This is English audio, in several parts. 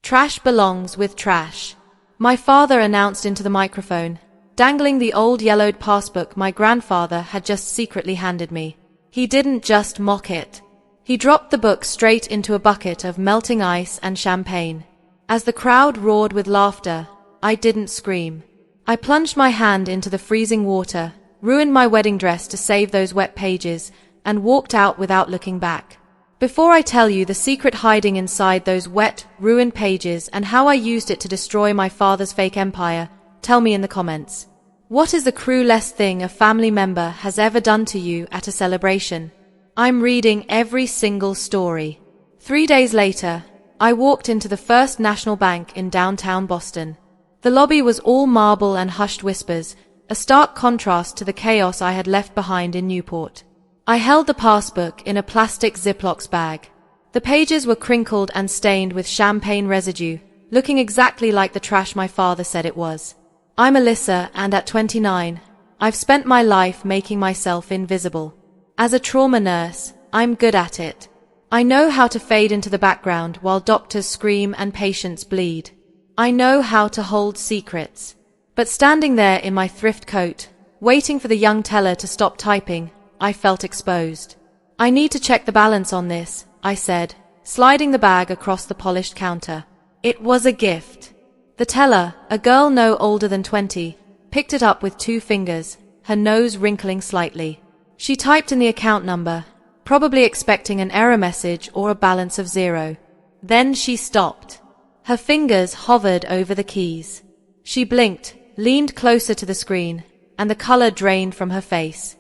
Trash belongs with trash, my father announced into the microphone, dangling the old yellowed passbook my grandfather had just secretly handed me. He didn't just mock it. He dropped the book straight into a bucket of melting ice and champagne. As the crowd roared with laughter, I didn't scream. I plunged my hand into the freezing water, ruined my wedding dress to save those wet pages, and walked out without looking back. Before I tell you the secret hiding inside those wet, ruined pages and how I used it to destroy my father's fake empire, tell me in the comments. What is the cruelest thing a family member has ever done to you at a celebration? I'm reading every single story. 3 days later, I walked into the First National Bank in downtown Boston. The lobby was all marble and hushed whispers, a stark contrast to the chaos I had left behind in Newport. I held the passbook in a plastic Ziploc bag. The pages were crinkled and stained with champagne residue, looking exactly like the trash my father said it was. I'm Alyssa, and at 29, I've spent my life making myself invisible. As a trauma nurse, I'm good at it. I know how to fade into the background while doctors scream and patients bleed. I know how to hold secrets. But standing there in my thrift coat, waiting for the young teller to stop typing, I felt exposed. I need to check the balance on this, I said, sliding the bag across the polished counter. It was a gift. The teller, a girl no older than 20, picked it up with 2 fingers, her nose wrinkling slightly. She typed in the account number, probably expecting an error message or a balance of 0. Then she stopped. Her fingers hovered over the keys. She blinked, leaned closer to the screen, and the color drained from her face.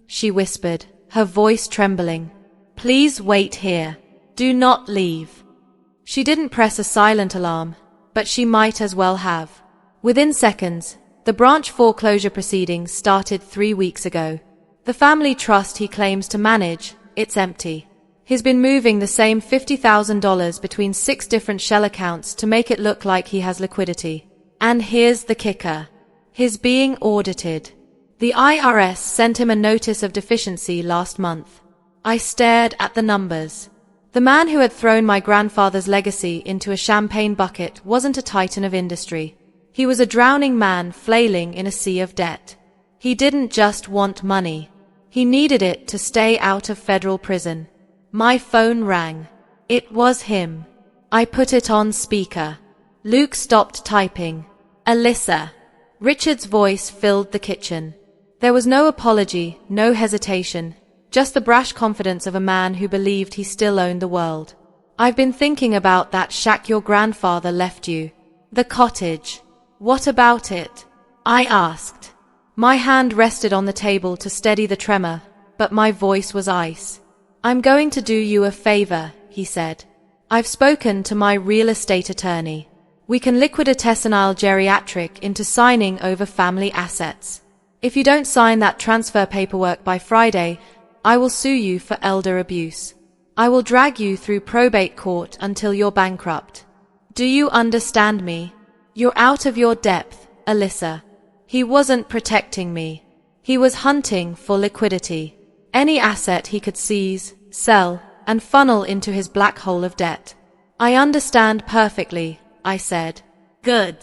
She whispered, her voice trembling. Please wait here. Do not leave. She didn't press a silent alarm, but she might as well have. Within seconds, the branch foreclosure proceedings started 3 weeks ago. The family trust he claims to manage, it's empty. He's been moving the same $50,000 between 6 different shell accounts to make it look like he has liquidity. And here's the kicker. He's being audited. The IRS sent him a notice of deficiency last month. I stared at the numbers. The man who had thrown my grandfather's legacy into a champagne bucket wasn't a titan of industry. He was a drowning man flailing in a sea of debt. He didn't just want money. He needed it to stay out of federal prison. My phone rang. It was him. I put it on speaker. Luke stopped typing. Alyssa. Richard's voice filled the kitchen. There was no apology, no hesitation, just the brash confidence of a man who believed he still owned the world. I've been thinking about that shack your grandfather left you. The cottage. What about it? I asked. My hand rested on the table to steady the tremor, but my voice was ice. I'm going to do you a favor, he said. I've spoken to my real estate attorney. We can liquiditessenile geriatric into signing over family assets. If you don't sign that transfer paperwork by Friday, I will sue you for elder abuse. I will drag you through probate court until you're bankrupt. Do you understand me? You're out of your depth, Alyssa. He wasn't protecting me. He was hunting for liquidity. Any asset he could seize, sell, and funnel into his black hole of debt. I understand perfectly, I said. Good.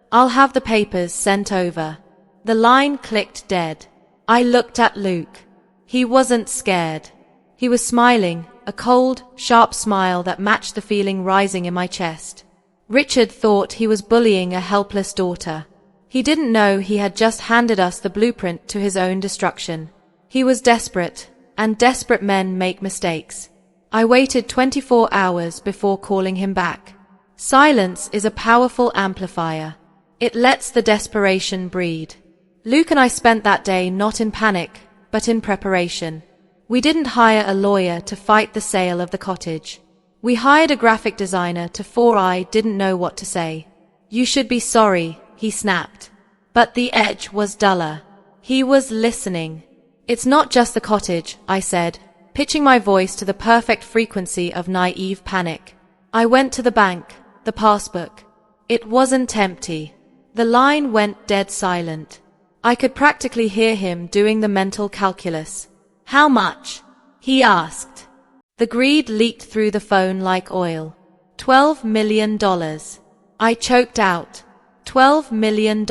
I'll have the papers sent over. The line clicked dead. I looked at Luke. He wasn't scared. He was smiling, a cold, sharp smile that matched the feeling rising in my chest. Richard thought he was bullying a helpless daughter. He didn't know he had just handed us the blueprint to his own destruction. He was desperate, and desperate men make mistakes. I waited 24 hours before calling him back. Silence is a powerful amplifier. It lets the desperation breed. Luke and I spent that day not in panic, but in preparation. We didn't hire a lawyer to fight the sale of the cottage. We hired a graphic designer to for I didn't know what to say. You should be sorry, he snapped. But the edge was duller. He was listening. It's not just the cottage, I said, pitching my voice to the perfect frequency of naive panic. I went to the bank, the passbook. It wasn't empty. The line went dead silent. I could practically hear him doing the mental calculus. How much? He asked. The greed leaked through the phone like oil. $12 million. I choked out. $12 million.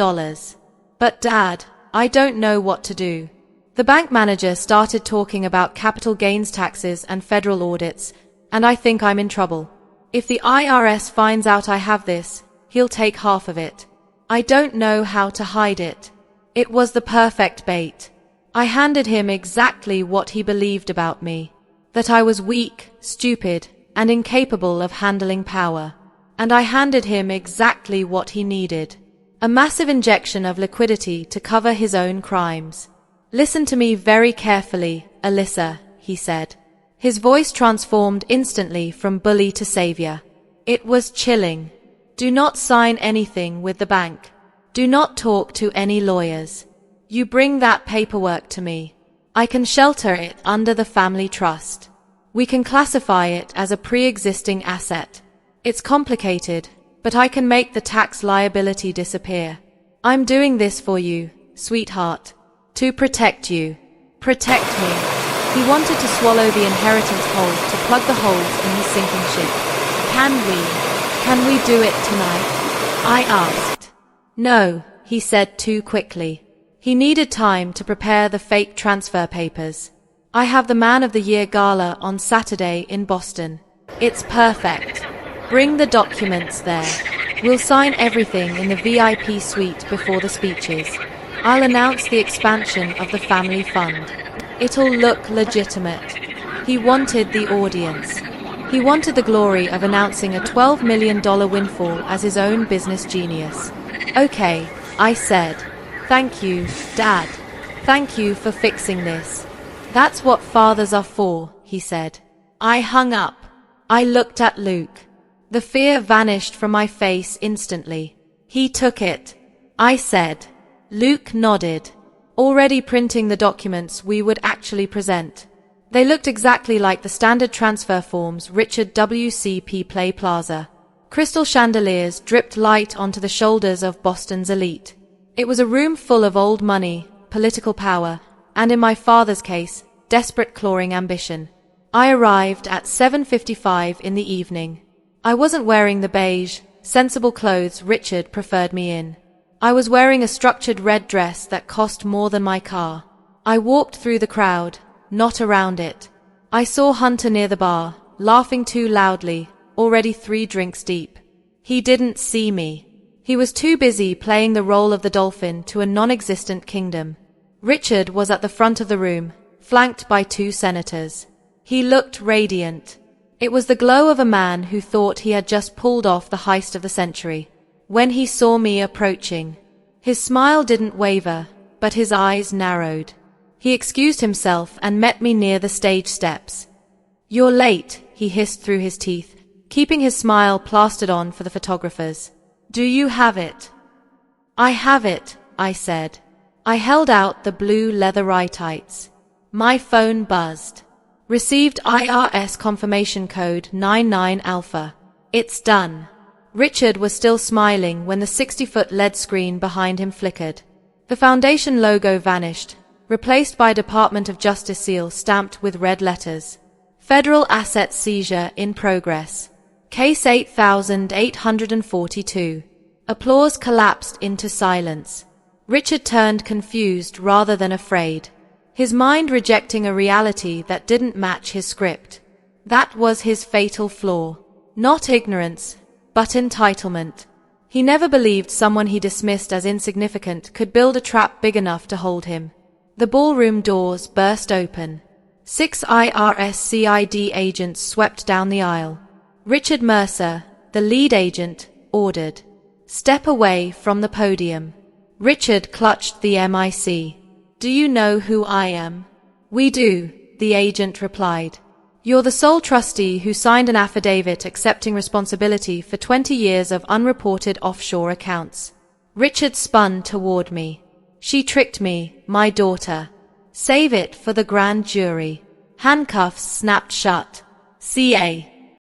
But Dad, I don't know what to do. The bank manager started talking about capital gains taxes and federal audits, and I think I'm in trouble. If the IRS finds out I have this, he'll take half of it. I don't know how to hide it. It was the perfect bait. I handed him exactly what he believed about me. That I was weak, stupid, and incapable of handling power. And I handed him exactly what he needed. A massive injection of liquidity to cover his own crimes. Listen to me very carefully, Alyssa, he said. His voice transformed instantly from bully to savior. It was chilling. Do not sign anything with the bank. Do not talk to any lawyers. You bring that paperwork to me. I can shelter it under the family trust. We can classify it as a pre-existing asset. It's complicated, but I can make the tax liability disappear. I'm doing this for you, sweetheart. To protect you. Protect me. He wanted to swallow the inheritance whole to plug the holes in his sinking ship. Can we do it tonight? I asked. No, he said too quickly. He needed time to prepare the fake transfer papers. I have the Man of the Year gala on Saturday in Boston. It's perfect. Bring the documents there. We'll sign everything in the VIP suite before the speeches. I'll announce the expansion of the family fund. It'll look legitimate. He wanted the audience. He wanted the glory of announcing a $12 million windfall as his own business genius. Okay, I said. Thank you, Dad. Thank you for fixing this. That's what fathers are for, he said. I hung up. I looked at Luke. The fear vanished from my face instantly. He took it. I said. Luke nodded. Already printing the documents we would actually present. They looked exactly like the standard transfer forms Richard WCP Play Plaza. Crystal chandeliers dripped light onto the shoulders of Boston's elite. It was a room full of old money, political power, and in my father's case, desperate clawing ambition. I arrived at 7:55 in the evening. I wasn't wearing the beige, sensible clothes Richard preferred me in. I was wearing a structured red dress that cost more than my car. I walked through the crowd, not around it. I saw Hunter near the bar, laughing too loudly, already 3 drinks deep. He didn't see me. He was too busy playing the role of the dolphin to a non-existent kingdom. Richard was at the front of the room, flanked by 2 senators. He looked radiant. It was the glow of a man who thought he had just pulled off the heist of the century. When he saw me approaching, his smile didn't waver, but his eyes narrowed. He excused himself and met me near the stage steps. "You're late," he hissed through his teeth, keeping his smile plastered on for the photographers. "Do you have it?" "I have it," I said. I held out the blue leather eye-tights. My phone buzzed. Received IRS confirmation code 99 Alpha. It's done. Richard was still smiling when the 60-foot LED screen behind him flickered. The foundation logo vanished, replaced by a Department of Justice seal stamped with red letters. Federal asset seizure in progress. Case 8842. Applause collapsed into silence. Richard turned confused rather than afraid, his mind rejecting a reality that didn't match his script. That was his fatal flaw. Not ignorance, but entitlement. He never believed someone he dismissed as insignificant could build a trap big enough to hold him. The ballroom doors burst open. 6 IRS CID agents swept down the aisle. Richard Mercer, the lead agent, ordered, "Step away from the podium." Richard clutched the MIC. "Do you know who I am?" "We do," the agent replied. "You're the sole trustee who signed an affidavit accepting responsibility for 20 years of unreported offshore accounts." Richard spun toward me. "She tricked me, my daughter. Save it for the grand jury." Handcuffs snapped shut. "CA,